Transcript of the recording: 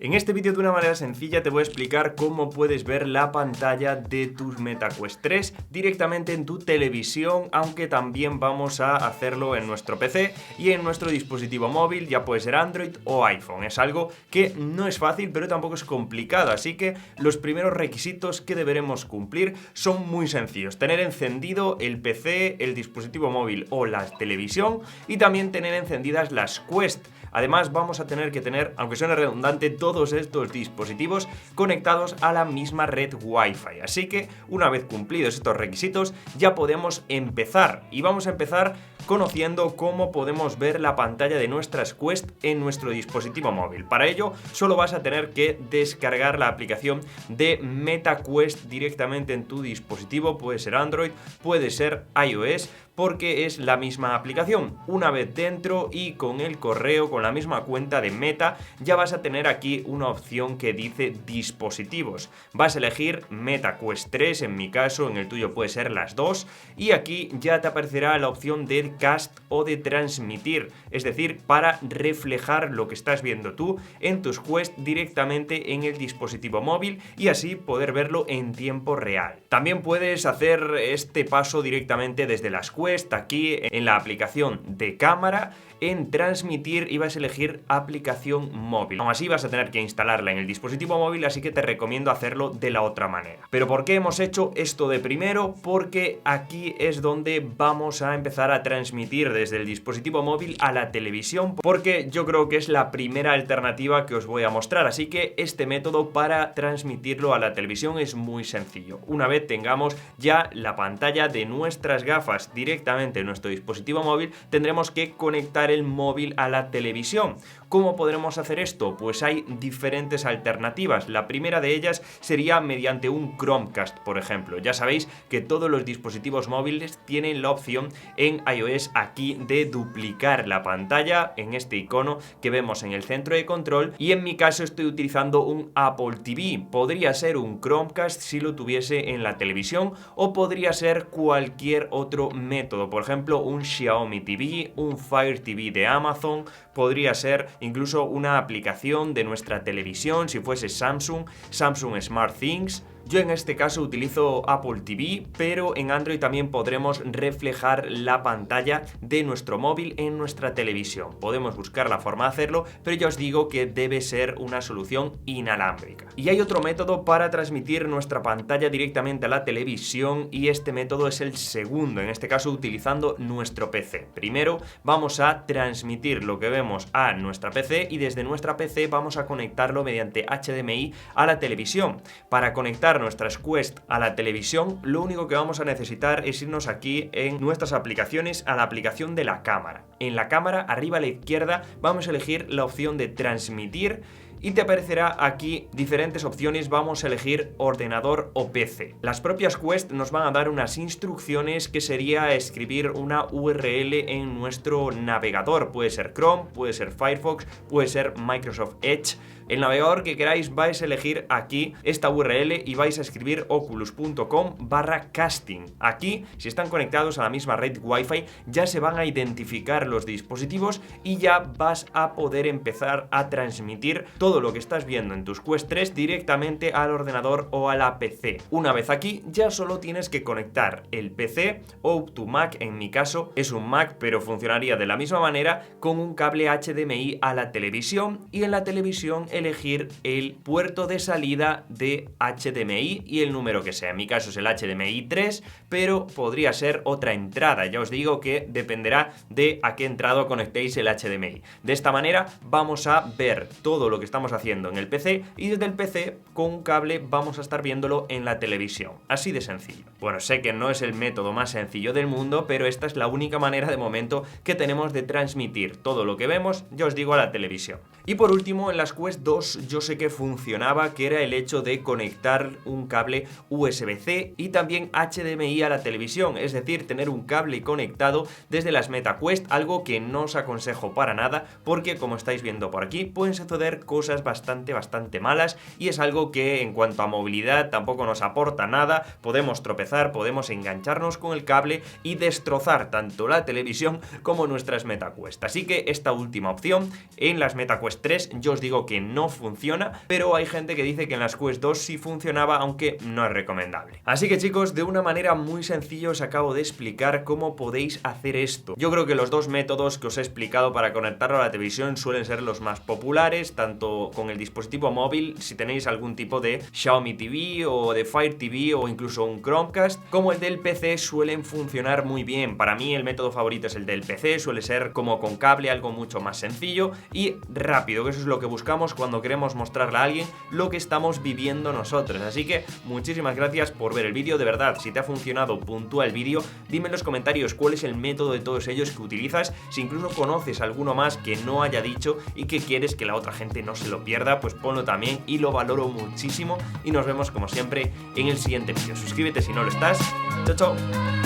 En este vídeo de una manera sencilla te voy a explicar cómo puedes ver la pantalla de tus MetaQuest 3 directamente en tu televisión, aunque también vamos a hacerlo en nuestro PC y en nuestro dispositivo móvil, ya puede ser Android o iPhone. Es algo que no es fácil, pero tampoco es complicado, así que los primeros requisitos que deberemos cumplir son muy sencillos. Tener encendido el PC, el dispositivo móvil o la televisión y también tener encendidas las Quest. Además vamos a tener que tener, aunque suene redundante, todos estos dispositivos conectados a la misma red Wi-Fi. Así que una vez cumplidos estos requisitos ya podemos empezar. Y vamos a empezar conociendo cómo podemos ver la pantalla de nuestras Quest en nuestro dispositivo móvil. Para ello solo vas a tener que descargar la aplicación de MetaQuest directamente en tu dispositivo. Puede ser Android, puede ser iOS, porque es la misma aplicación. Una vez dentro y con el correo, con la misma cuenta de Meta, ya vas a tener aquí una opción que dice dispositivos. Vas a elegir MetaQuest 3, en mi caso, en el tuyo puede ser las dos, y aquí ya te aparecerá la opción de cast o de transmitir, es decir, para reflejar lo que estás viendo tú en tus Quest directamente en el dispositivo móvil y así poder verlo en tiempo real. También puedes hacer este paso directamente desde las Quest, aquí en la aplicación de cámara, en transmitir, y vas a elegir aplicación móvil. Aún así vas a tener que instalarla en el dispositivo móvil, así que te recomiendo hacerlo de la otra manera. ¿Pero por qué hemos hecho esto de primero? Porque aquí es donde vamos a empezar a transmitir desde el dispositivo móvil a la televisión, porque yo creo que es la primera alternativa que os voy a mostrar, así que este método para transmitirlo a la televisión es muy sencillo. Una vez tengamos ya la pantalla de nuestras gafas directamente en nuestro dispositivo móvil, tendremos que conectar el móvil a la televisión. ¿Cómo podremos hacer esto? Pues hay diferentes alternativas. La primera de ellas sería mediante un Chromecast, por ejemplo. Ya sabéis que todos los dispositivos móviles tienen la opción en iOS aquí de duplicar la pantalla en este icono que vemos en el centro de control, y en mi caso estoy utilizando un Apple TV. Podría ser un Chromecast si lo tuviese en la televisión, o podría ser cualquier otro método, por ejemplo un Xiaomi TV, un Fire TV de Amazon, podría ser incluso una aplicación de nuestra televisión si fuese Samsung Smart Things. Yo en este caso utilizo Apple TV, pero en Android también podremos reflejar la pantalla de nuestro móvil en nuestra televisión. Podemos buscar la forma de hacerlo, pero ya os digo que debe ser una solución inalámbrica. Y hay otro método para transmitir nuestra pantalla directamente a la televisión, y este método es el segundo, en este caso utilizando nuestro PC. Primero vamos a transmitir lo que vemos a nuestra PC, y desde nuestra PC vamos a conectarlo mediante HDMI a la televisión. Para conectar nuestras Quest a la televisión, lo único que vamos a necesitar es irnos aquí en nuestras aplicaciones a la aplicación de la cámara. En la cámara, arriba a la izquierda, vamos a elegir la opción de transmitir y te aparecerá aquí diferentes opciones. Vamos a elegir ordenador o PC. Las propias Quest nos van a dar unas instrucciones que sería escribir una URL en nuestro navegador. Puede ser Chrome, puede ser Firefox, puede ser Microsoft Edge. El navegador que queráis, vais a elegir aquí esta URL y vais a escribir oculus.com/casting. Aquí, si están conectados a la misma red Wi-Fi, ya se van a identificar los dispositivos y ya vas a poder empezar a transmitir todo lo que estás viendo en tus Quest 3 directamente al ordenador o a la PC. Una vez aquí, ya solo tienes que conectar el PC o tu Mac. En mi caso es un Mac, pero funcionaría de la misma manera con un cable HDMI a la televisión, y en la televisión elegir el puerto de salida de HDMI y el número que sea. En mi caso es el HDMI 3, pero podría ser otra entrada. Ya os digo que dependerá de a qué entrada conectéis el HDMI. De esta manera vamos a ver todo lo que estamos haciendo en el PC, y desde el PC con un cable vamos a estar viéndolo en la televisión. Así de sencillo. Bueno, sé que no es el método más sencillo del mundo, pero esta es la única manera de momento que tenemos de transmitir todo lo que vemos, ya os digo, a la televisión. Y por último, en las Quest 2 yo sé que funcionaba, que era el hecho de conectar un cable USB-C y también HDMI a la televisión, es decir, tener un cable conectado desde las MetaQuest, algo que no os aconsejo para nada, porque como estáis viendo por aquí pueden suceder cosas cosas bastante malas, y es algo que en cuanto a movilidad tampoco nos aporta nada. Podemos tropezar, podemos engancharnos con el cable y destrozar tanto la televisión como nuestras MetaQuest. Así que esta última opción en las MetaQuest 3 yo os digo que no funciona, pero hay gente que dice que en las Quest 2 sí funcionaba, aunque no es recomendable. Así que chicos, de una manera muy sencilla os acabo de explicar cómo podéis hacer esto. Yo creo que los dos métodos que os he explicado para conectarlo a la televisión suelen ser los más populares, tanto con el dispositivo móvil, si tenéis algún tipo de Xiaomi TV o de Fire TV o incluso un Chromecast, como el del PC suelen funcionar muy bien. Para mí el método favorito es el del PC, suele ser como con cable, algo mucho más sencillo y rápido, que eso es lo que buscamos cuando queremos mostrarle a alguien lo que estamos viviendo nosotros. Así que muchísimas gracias por ver el vídeo, de verdad, si te ha funcionado, puntúa el vídeo, dime en los comentarios cuál es el método de todos ellos que utilizas, si incluso conoces alguno más que no haya dicho y que quieres que la otra gente no se lo pierda, pues ponlo también y lo valoro muchísimo, y nos vemos como siempre en el siguiente vídeo. Suscríbete si no lo estás. Chao, chao.